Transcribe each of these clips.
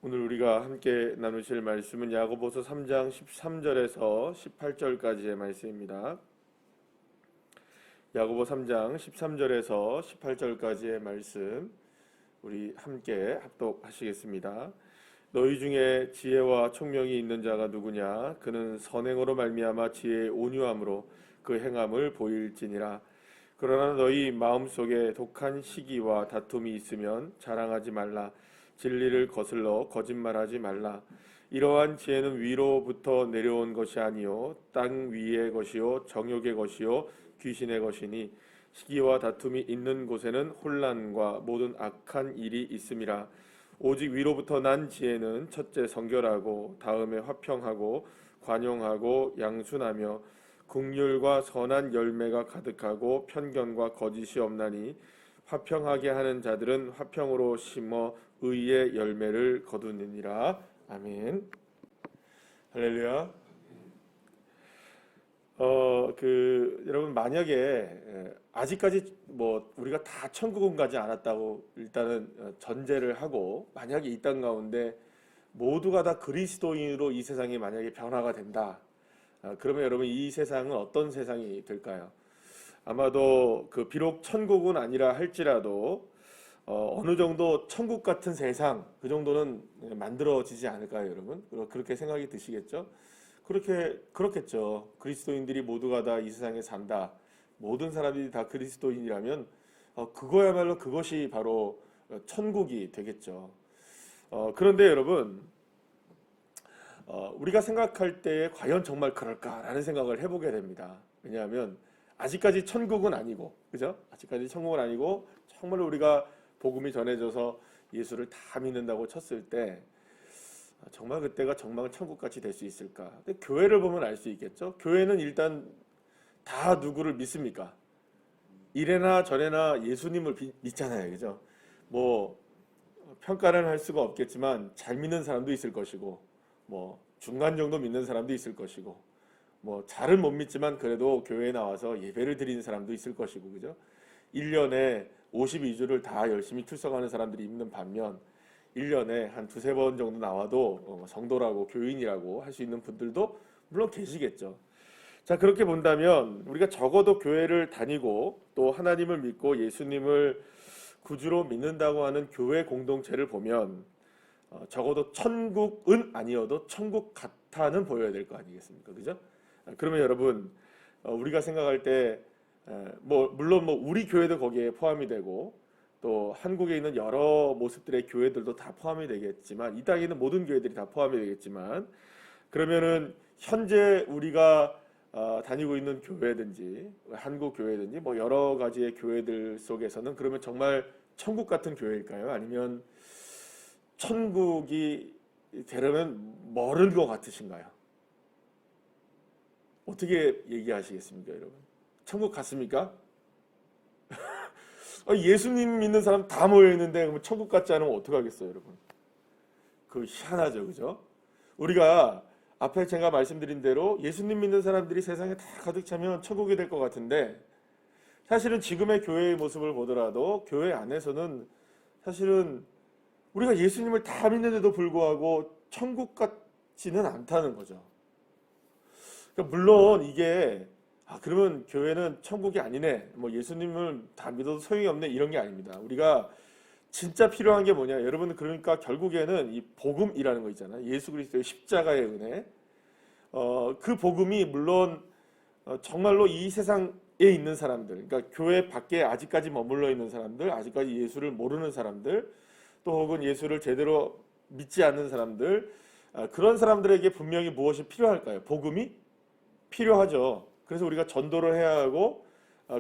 오늘 우리가 함께 나누실 말씀은 야고보서 3장 13절에서 18절까지의 말씀입니다. 야고보 3장 13절에서 18절까지의 말씀 우리 함께 합독하시겠습니다. 너희 중에 지혜와 총명이 있는 자가 누구냐? 그는 선행으로 말미암아 지혜의 온유함으로 그 행함을 보일지니라. 그러나 너희 마음속에 독한 시기와 다툼이 있으면 자랑하지 말라. 진리를 거슬러 거짓말하지 말라. 이러한 지혜는 위로부터 내려온 것이 아니요 땅 위의 것이요 정욕의 것이요 귀신의 것이니 시기와 다툼이 있는 곳에는 혼란과 모든 악한 일이 있음이라. 오직 위로부터 난 지혜는 첫째 성결하고 다음에 화평하고 관용하고 양순하며 긍휼과 선한 열매가 가득하고 편견과 거짓이 없나니 화평하게 하는 자들은 화평으로 심어 의의 열매를 거두느니라. 아멘. 할렐루야. 여러분 만약에 아직까지 우리가 다 천국은 가지 않았다고 일단은 전제를 하고 만약에 이 땅 가운데 모두가 다 그리스도인으로 이 세상이 만약에 변화가 된다. 그러면 여러분 이 세상은 어떤 세상이 될까요? 아마도 비록 천국은 아니라 할지라도 어느 정도 천국 같은 세상 그 정도는 만들어지지 않을까요, 여러분? 그렇게 생각이 드시겠죠? 그렇겠죠. 그리스도인들이 모두가 다 이 세상에 산다. 모든 사람들이 다 그리스도인이라면 그거야말로 그것이 바로 천국이 되겠죠. 그런데 여러분 우리가 생각할 때에 과연 정말 그럴까라는 생각을 해보게 됩니다. 왜냐하면 아직까지 천국은 아니고, 그죠? 아직까지 천국은 아니고 정말 우리가 복음이 전해져서 예수를 다 믿는다고 쳤을 때 정말 그때가 정말 천국같이 될 수 있을까? 근데 교회를 보면 알 수 있겠죠? 교회는 일단 다 누구를 믿습니까? 이래나 저래나 예수님을 믿잖아요, 그죠? 평가는 할 수가 없겠지만 잘 믿는 사람도 있을 것이고 중간 정도 믿는 사람도 있을 것이고 잘은 못 믿지만 그래도 교회에 나와서 예배를 드리는 사람도 있을 것이고, 그죠? 1년에 52주를 다 열심히 출석하는 사람들이 있는 반면 1년에 한 두세 번 정도 나와도 성도라고 교인이라고 할 수 있는 분들도 물론 계시겠죠. 자, 그렇게 본다면 우리가 적어도 교회를 다니고 또 하나님을 믿고 예수님을 구주로 믿는다고 하는 교회 공동체를 보면 적어도 천국은 아니어도 천국 같아는 보여야 될 거 아니겠습니까? 그죠? 그러면 여러분 우리가 생각할 때 물론 우리 교회도 거기에 포함이 되고 또 한국에 있는 여러 모습들의 교회들도 다 포함이 되겠지만 이 땅에 있는 모든 교회들이 다 포함이 되겠지만 그러면은 현재 우리가 다니고 있는 교회든지 한국 교회든지 여러 가지의 교회들 속에서는 그러면 정말 천국 같은 교회일까요? 아니면 천국이 되려면 멀은 것 같으신가요? 어떻게 얘기하시겠습니까, 여러분? 천국 같습니까? 예수님 믿는 사람 다 모여있는데 그러면 천국 같지 않으면 어떡하겠어요, 여러분? 희한하죠, 그죠? 우리가 앞에 제가 말씀드린 대로 예수님 믿는 사람들이 세상에 다 가득 차면 천국이 될 것 같은데 사실은 지금의 교회의 모습을 보더라도 교회 안에서는 사실은 우리가 예수님을 다 믿는데도 불구하고 천국 같지는 않다는 거죠. 그러니까 물론 이게 그러면 교회는 천국이 아니네, 예수님을 다 믿어도 소용이 없네, 이런 게 아닙니다. 우리가 진짜 필요한 게 뭐냐, 여러분, 그러니까 결국에는 이 복음이라는 거 있잖아요. 예수 그리스도의 십자가의 은혜, 그 복음이 물론 정말로 이 세상에 있는 사람들, 그러니까 교회 밖에 아직까지 머물러 있는 사람들, 아직까지 예수를 모르는 사람들, 또 혹은 예수를 제대로 믿지 않는 사람들, 그런 사람들에게 분명히 무엇이 필요할까요? 복음이 필요하죠. 그래서 우리가 전도를 해야 하고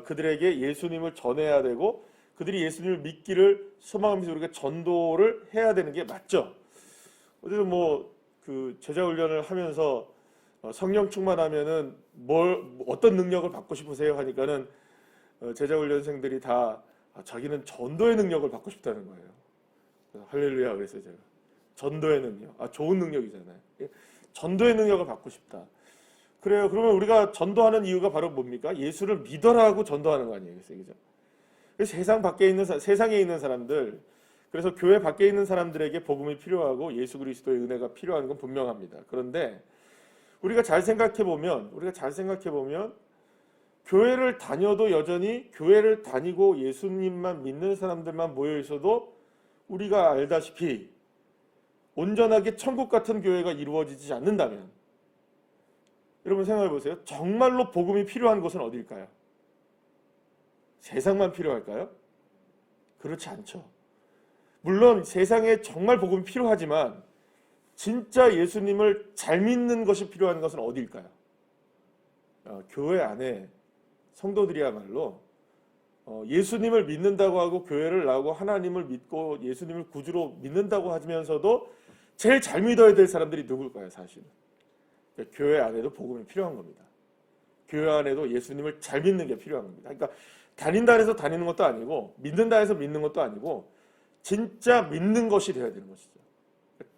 그들에게 예수님을 전해야 되고 그들이 예수님을 믿기를 소망하면서 우리가 전도를 해야 되는 게 맞죠. 어제도 제자 훈련을 하면서 성령 충만하면은 어떤 능력을 받고 싶으세요 하니까는 제자 훈련생들이 다 자기는 전도의 능력을 받고 싶다는 거예요. 그래서 할렐루야 그랬어요, 제가. 전도의 능력. 좋은 능력이잖아요. 전도의 능력을 받고 싶다. 그래요. 그러면 우리가 전도하는 이유가 바로 뭡니까? 예수를 믿어라고 전도하는 거 아니에요, 그죠? 세상에 있는 사람들, 그래서 교회 밖에 있는 사람들에게 복음이 필요하고 예수 그리스도의 은혜가 필요한 건 분명합니다. 그런데 우리가 잘 생각해 보면 교회를 다녀도 여전히 교회를 다니고 예수님만 믿는 사람들만 모여 있어도 우리가 알다시피 온전하게 천국 같은 교회가 이루어지지 않는다면, 여러분 생각해 보세요. 정말로 복음이 필요한 곳은 어디일까요? 세상만 필요할까요? 그렇지 않죠. 물론 세상에 정말 복음이 필요하지만 진짜 예수님을 잘 믿는 것이 필요한 것은 어디일까요? 교회 안에 성도들이야말로 예수님을 믿는다고 하고 교회를 나오고 하나님을 믿고 예수님을 구주로 믿는다고 하면서도 제일 잘 믿어야 될 사람들이 누굴까요? 사실은 그러니까 교회 안에도 복음이 필요한 겁니다. 교회 안에도 예수님을 잘 믿는 게 필요한 겁니다. 그러니까 다닌다 해서 다니는 것도 아니고 믿는다 해서 믿는 것도 아니고 진짜 믿는 것이 되어야 되는 것이죠.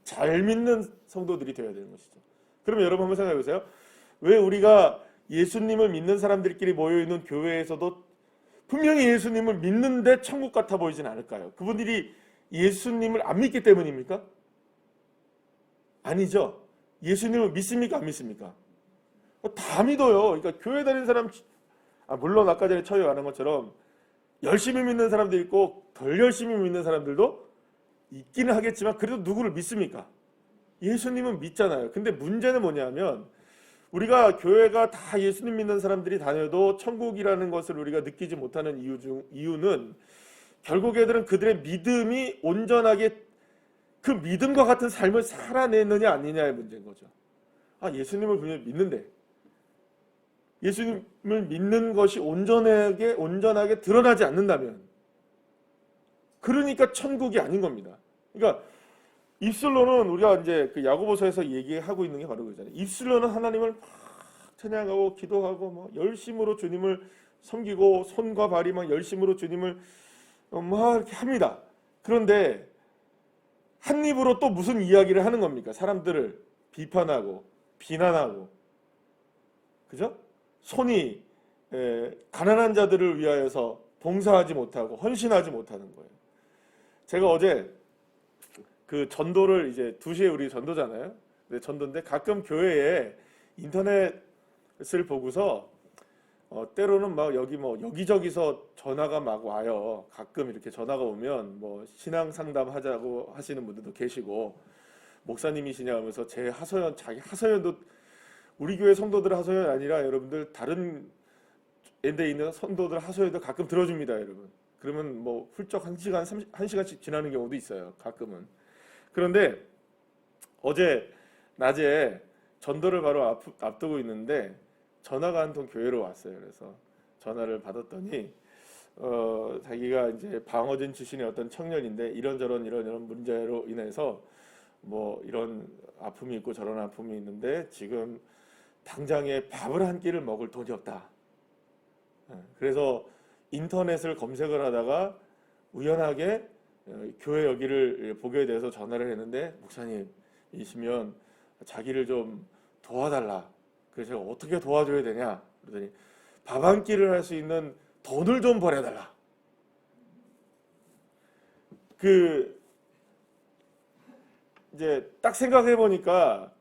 잘 믿는 성도들이 되어야 되는 것이죠. 그러면 여러분 한번 생각해 보세요. 왜 우리가 예수님을 믿는 사람들끼리 모여있는 교회에서도 분명히 예수님을 믿는데 천국 같아 보이진 않을까요? 그분들이 예수님을 안 믿기 때문입니까? 아니죠. 예수님을 믿습니까? 안 믿습니까? 다 믿어요. 그러니까 교회 다니는 사람, 물론 아까 전에 처에 말한 것처럼 열심히 믿는 사람도 있고 덜 열심히 믿는 사람들도 있기는 하겠지만 그래도 누구를 믿습니까? 예수님은 믿잖아요. 근데 문제는 뭐냐면 우리가 교회가 다 예수님 믿는 사람들이 다녀도 천국이라는 것을 우리가 느끼지 못하는 이유는 결국 애들은 그들의 믿음이 온전하게 그 믿음과 같은 삶을 살아내느냐 아니냐의 문제인 거죠. 예수님을 분명히 믿는데 예수님을 믿는 것이 온전하게 드러나지 않는다면 그러니까 천국이 아닌 겁니다. 그러니까 입술로는 우리가 이제 그 야고보서에서 얘기하고 있는 게 바로 그거잖아요. 입술로는 하나님을 막 찬양하고 기도하고 뭐 열심으로 주님을 섬기고 손과 발이 막 열심으로 주님을 막 이렇게 합니다. 그런데 한 입으로 또 무슨 이야기를 하는 겁니까? 사람들을 비판하고 비난하고, 그죠? 손이 가난한 자들을 위하여서 봉사하지 못하고 헌신하지 못하는 거예요. 제가 어제 그 전도를 이제 2시에 우리 전도잖아요. 전도인데 가끔 교회에 인터넷을 보고서 때로는 막 여기저기서 전화가 막 와요. 가끔 이렇게 전화가 오면 뭐 신앙 상담하자고 하시는 분들도 계시고 목사님이시냐 하면서 제 하소연, 자기 하소연도 우리 교회 성도들 하소연 아니라 여러분들 다른 데 있는 성도들 하소연도 가끔 들어줍니다, 여러분. 그러면 뭐 훌쩍 1시간씩 지나는 경우도 있어요, 가끔은. 그런데 어제 낮에 전도를 바로 앞두고 있는데 전화가 한 통 교회로 왔어요. 그래서 전화를 받았더니 자기가 이제 방어진 출신의 어떤 청년인데 이런 문제로 인해서 뭐 이런 아픔이 있고 저런 아픔이 있는데 지금 당장에 밥을 한 끼를 먹을 돈이 없다. 그래서 인터넷을 검색을 하다가 우연하게 교회 여기를 보게 돼서 전화를 했는데 목사님이시면 자기를 좀 도와달라. 그래서 제가 어떻게 도와줘야 되냐 그러더니 밥 한 끼를 할 수 있는 돈을 좀 벌어달라. 이제 딱 생각해 보니까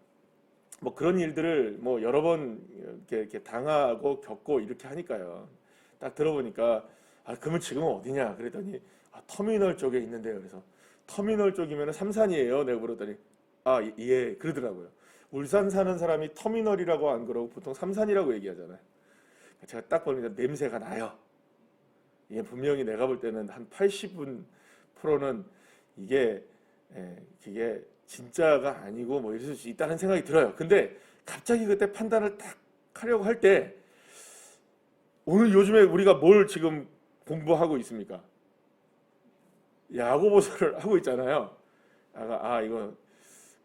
뭐 그런 일들을 뭐 여러 번 이렇게 당하고 겪고 이렇게 하니까요. 딱 들어보니까 그러면 지금은 어디냐 그랬더니 터미널 쪽에 있는데요. 그래서 터미널 쪽이면 삼산이에요. 내가 물었더니 예 그러더라고요. 울산 사는 사람이 터미널이라고 안 그러고 보통 삼산이라고 얘기하잖아요. 제가 딱 보니까 냄새가 나요. 이게 분명히 내가 볼 때는 한 80%는 이게 진짜가 아니고 뭐 이럴 수 있다는 생각이 들어요. 근데 갑자기 그때 판단을 딱 하려고 할 때 오늘 요즘에 우리가 뭘 지금 공부하고 있습니까? 야고보서를 하고 있잖아요. 이거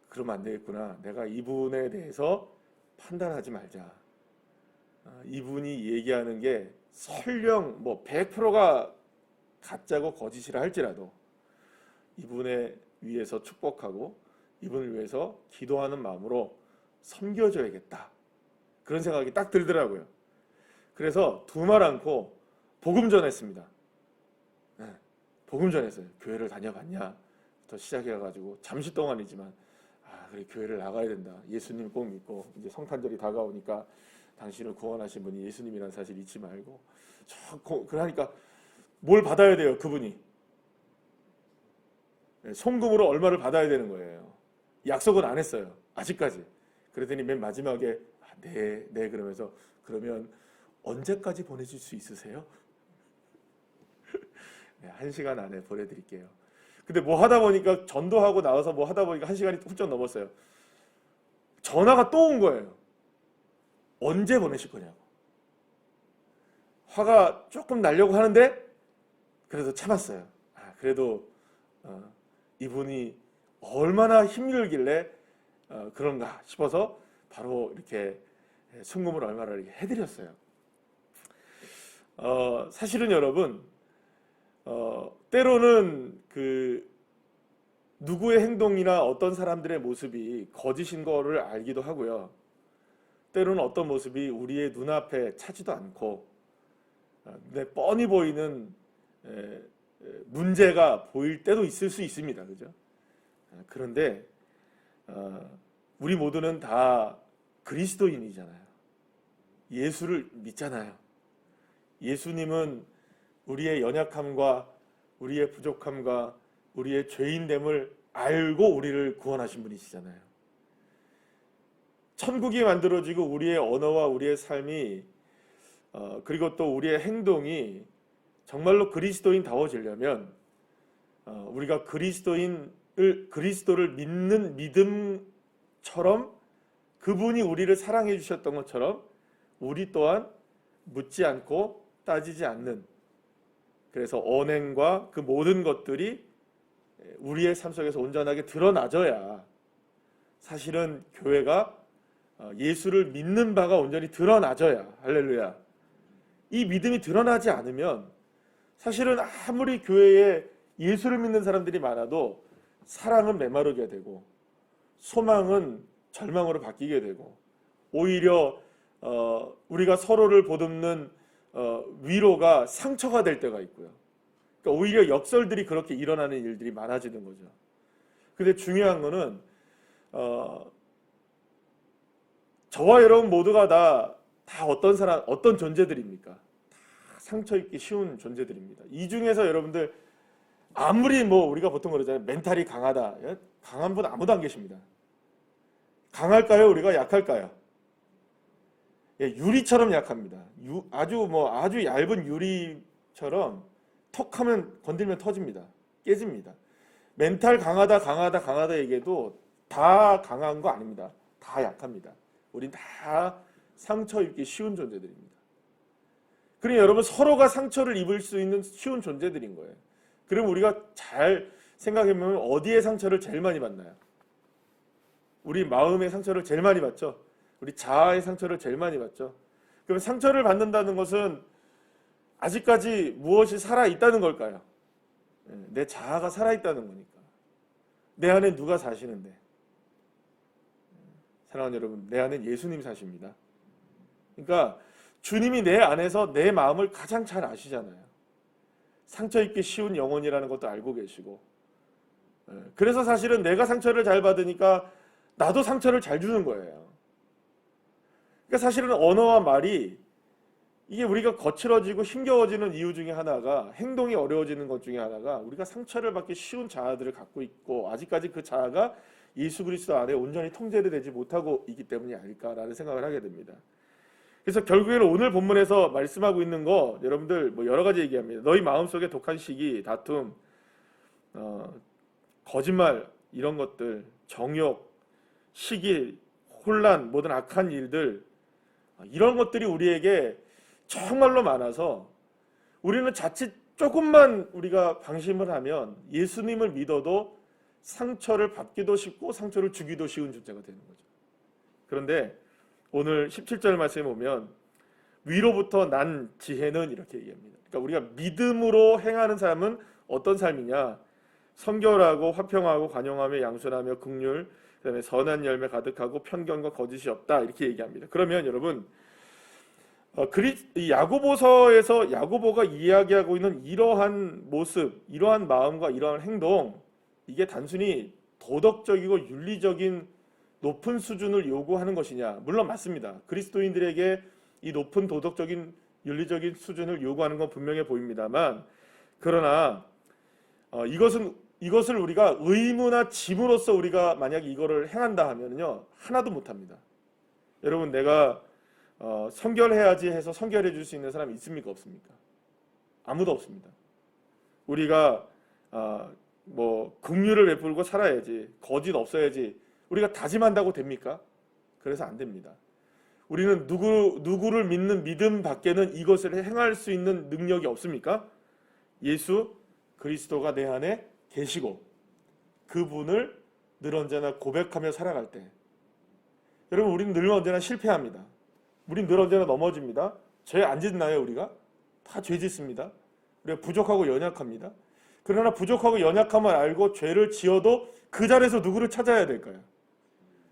그러면 안 되겠구나. 내가 이분에 대해서 판단하지 말자. 이분이 얘기하는 게 설령 뭐 100%가 가짜고 거짓이라 할지라도 이분에 위해서 축복하고 이분을 위해서 기도하는 마음으로 섬겨줘야겠다. 그런 생각이 딱 들더라고요. 그래서 두말 않고 복음 전했습니다. 복음 전했어요. 교회를 다녀봤냐? 시작해가지고 잠시 동안이지만 그래 교회를 나가야 된다. 예수님 꼭 믿고 이제 성탄절이 다가오니까 당신을 구원하신 분이 예수님이라는 사실 잊지 말고 그러니까 뭘 받아야 돼요 그분이 송금으로 얼마를 받아야 되는 거예요. 약속은 안 했어요 아직까지. 그러더니 맨 마지막에 네 그러면서 그러면 언제까지 보내줄 수 있으세요? 네, 1시간 안에 보내드릴게요. 근데 뭐 하다 보니까 전도하고 나와서 뭐 하다 보니까 1시간이 훌쩍 넘었어요. 전화가 또 온 거예요. 언제 보내실 거냐고. 화가 조금 나려고 하는데 그래도 참았어요. 그래도 이분이 얼마나 힘들길래 그런가 싶어서 바로 이렇게 순금을 얼마를 이렇게 해드렸어요. 사실은 여러분 때로는 그 누구의 행동이나 어떤 사람들의 모습이 거짓인 거를 알기도 하고요. 때로는 어떤 모습이 우리의 눈앞에 차지도 않고 뻔히 보이는 문제가 보일 때도 있을 수 있습니다. 그죠? 그런데 우리 모두는 다 그리스도인이잖아요. 예수를 믿잖아요. 예수님은 우리의 연약함과 우리의 부족함과 우리의 죄인됨을 알고 우리를 구원하신 분이시잖아요. 천국이 만들어지고 우리의 언어와 우리의 삶이 그리고 또 우리의 행동이 정말로 그리스도인다워지려면 우리가 그리스도를 믿는 믿음처럼 그분이 우리를 사랑해 주셨던 것처럼 우리 또한 묻지 않고 따지지 않는, 그래서 언행과 그 모든 것들이 우리의 삶 속에서 온전하게 드러나져야 사실은 교회가 예수를 믿는 바가 온전히 드러나져야, 할렐루야, 이 믿음이 드러나지 않으면 사실은 아무리 교회에 예수를 믿는 사람들이 많아도 사랑은 메마르게 되고 소망은 절망으로 바뀌게 되고 오히려 우리가 서로를 보듬는 위로가 상처가 될 때가 있고요. 그러니까 오히려 역설들이 그렇게 일어나는 일들이 많아지는 거죠. 근데 중요한 거는 저와 여러분 모두가 다 어떤 존재들입니까? 다 상처 입기 쉬운 존재들입니다. 이 중에서 여러분들 아무리 우리가 보통 그러잖아요. 멘탈이 강하다. 강한 분 아무도 안 계십니다. 강할까요? 우리가 약할까요? 유리처럼 약합니다. 아주 얇은 유리처럼 턱하면 건들면 터집니다. 깨집니다. 멘탈 강하다 얘기해도 다 강한 거 아닙니다. 다 약합니다. 우린 다 상처 입기 쉬운 존재들입니다. 그러니 여러분 서로가 상처를 입을 수 있는 쉬운 존재들인 거예요. 그럼 우리가 잘 생각해보면 어디에 상처를 제일 많이 받나요? 우리 마음의 상처를 제일 많이 받죠. 우리 자아의 상처를 제일 많이 받죠. 그럼 상처를 받는다는 것은 아직까지 무엇이 살아있다는 걸까요? 내 자아가 살아있다는 거니까. 내 안에 누가 사시는데? 사랑하는 여러분, 내 안에 예수님 사십니다. 그러니까 주님이 내 안에서 내 마음을 가장 잘 아시잖아요. 상처 입기 쉬운 영혼이라는 것도 알고 계시고, 그래서 사실은 내가 상처를 잘 받으니까 나도 상처를 잘 주는 거예요. 그러니까 사실은 언어와 말이 이게 우리가 거칠어지고 힘겨워지는 이유 중에 하나가, 행동이 어려워지는 것 중에 하나가 우리가 상처를 받기 쉬운 자아들을 갖고 있고 아직까지 그 자아가 예수 그리스도 안에 온전히 통제를 되지 못하고 있기 때문이 아닐까라는 생각을 하게 됩니다. 그래서 결국에는 오늘 본문에서 말씀하고 있는 거 여러분들 여러 가지 얘기합니다. 너희 마음속에 독한 시기, 다툼, 거짓말 이런 것들, 정욕, 시기, 혼란, 모든 악한 일들, 이런 것들이 우리에게 정말로 많아서 우리는 자칫 조금만 우리가 방심을 하면 예수님을 믿어도 상처를 받기도 쉽고 상처를 주기도 쉬운 존재가 되는 거죠. 그런데 오늘 17절 말씀에 보면 위로부터 난 지혜는 이렇게 얘기합니다. 그러니까 우리가 믿음으로 행하는 삶은 어떤 삶이냐? 성결하고 화평하고 관용하며 양순하며 긍휼, 그다음에 선한 열매 가득하고 편견과 거짓이 없다, 이렇게 얘기합니다. 그러면 여러분 야고보서에서 야고보가 이야기하고 있는 이러한 모습, 이러한 마음과 이러한 행동, 이게 단순히 도덕적이고 윤리적인 높은 수준을 요구하는 것이냐? 물론 맞습니다. 그리스도인들에게 이 높은 도덕적인 윤리적인 수준을 요구하는 건 분명해 보입니다만, 그러나 이것을 우리가 의무나 짐으로써 우리가 만약 이거를 행한다 하면요, 하나도 못합니다. 여러분, 내가 성결해야지 해서 성결해 줄 수 있는 사람이 있습니까? 없습니까? 아무도 없습니다. 우리가 긍휼을 베풀고 살아야지, 거짓 없어야지 우리가 다짐한다고 됩니까? 그래서 안 됩니다. 우리는 누구를 믿는 믿음 밖에는 이것을 행할 수 있는 능력이 없습니까? 예수 그리스도가 내 안에 계시고 그분을 늘 언제나 고백하며 살아갈 때, 여러분, 우리는 늘 언제나 실패합니다. 우리는 늘 언제나 넘어집니다. 죄 안 짓나요? 우리가 다 죄 짓습니다. 우리가 부족하고 연약합니다. 그러나 부족하고 연약함을 알고 죄를 지어도 그 자리에서 누구를 찾아야 될까요?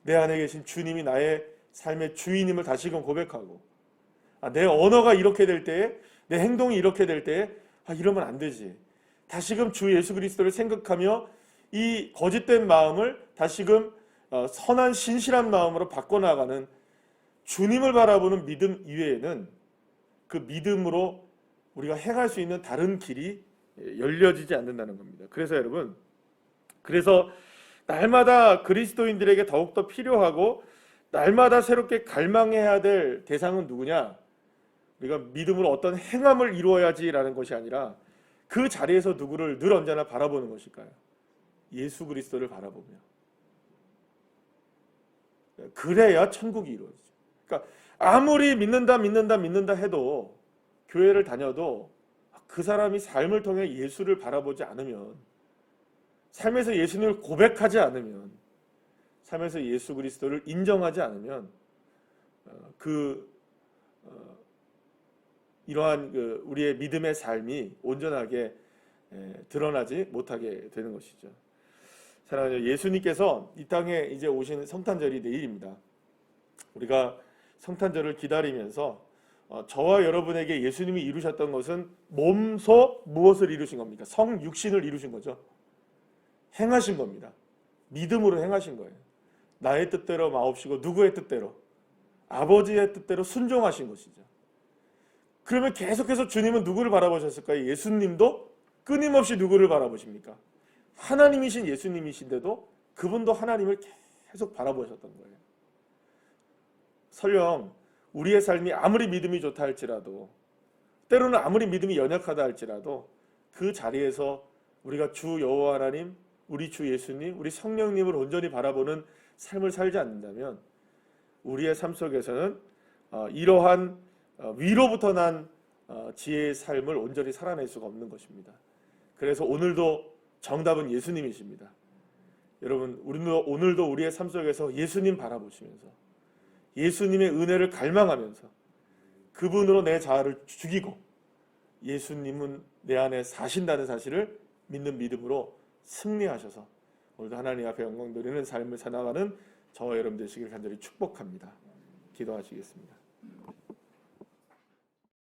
내 안에 계신 주님이 나의 삶의 주인임을 다시금 고백하고, 내 언어가 이렇게 될 때에, 내 행동이 이렇게 될 때에 이러면 안 되지. 다시금 주 예수 그리스도를 생각하며 이 거짓된 마음을 다시금 선한 신실한 마음으로 바꿔나가는, 주님을 바라보는 믿음 이외에는 그 믿음으로 우리가 행할 수 있는 다른 길이 열려지지 않는다는 겁니다. 그래서 여러분, 날마다 그리스도인들에게 더욱더 필요하고 날마다 새롭게 갈망해야 될 대상은 누구냐? 우리가 믿음으로 어떤 행함을 이루어야지라는 것이 아니라 그 자리에서 누구를 늘 언제나 바라보는 것일까요? 예수 그리스도를 바라보며. 그래야 천국이 이루어지죠. 그러니까 아무리 믿는다 해도, 교회를 다녀도 그 사람이 삶을 통해 예수를 바라보지 않으면, 삶에서 예수님을 고백하지 않으면, 삶에서 예수 그리스도를 인정하지 않으면 이러한 우리의 믿음의 삶이 온전하게 드러나지 못하게 되는 것이죠. 사랑하는 예수님께서 이 땅에 이제 오신 성탄절이 내일입니다. 우리가 성탄절을 기다리면서 저와 여러분에게 예수님이 이루셨던 것은 몸소 무엇을 이루신 겁니까? 성육신을 이루신 거죠. 행하신 겁니다. 믿음으로 행하신 거예요. 나의 뜻대로 마옵시고 누구의 뜻대로? 아버지의 뜻대로 순종하신 것이죠. 그러면 계속해서 주님은 누구를 바라보셨을까요? 예수님도 끊임없이 누구를 바라보십니까? 하나님이신 예수님이신데도 그분도 하나님을 계속 바라보셨던 거예요. 설령 우리의 삶이 아무리 믿음이 좋다 할지라도, 때로는 아무리 믿음이 연약하다 할지라도, 그 자리에서 우리가 주 여호와 하나님, 우리 주 예수님, 우리 성령님을 온전히 바라보는 삶을 살지 않는다면 우리의 삶 속에서는 이러한 위로부터 난 지혜의 삶을 온전히 살아낼 수가 없는 것입니다. 그래서 오늘도 정답은 예수님이십니다. 여러분, 오늘도 우리의 삶 속에서 예수님 바라보시면서 예수님의 은혜를 갈망하면서 그분으로 내 자아를 죽이고 예수님은 내 안에 사신다는 사실을 믿는 믿음으로 승리하셔서 오늘도 하나님 앞에 영광 돌리는 삶을 살아가는 저와 여러분 되시길 간절히 축복합니다. 기도하시겠습니다.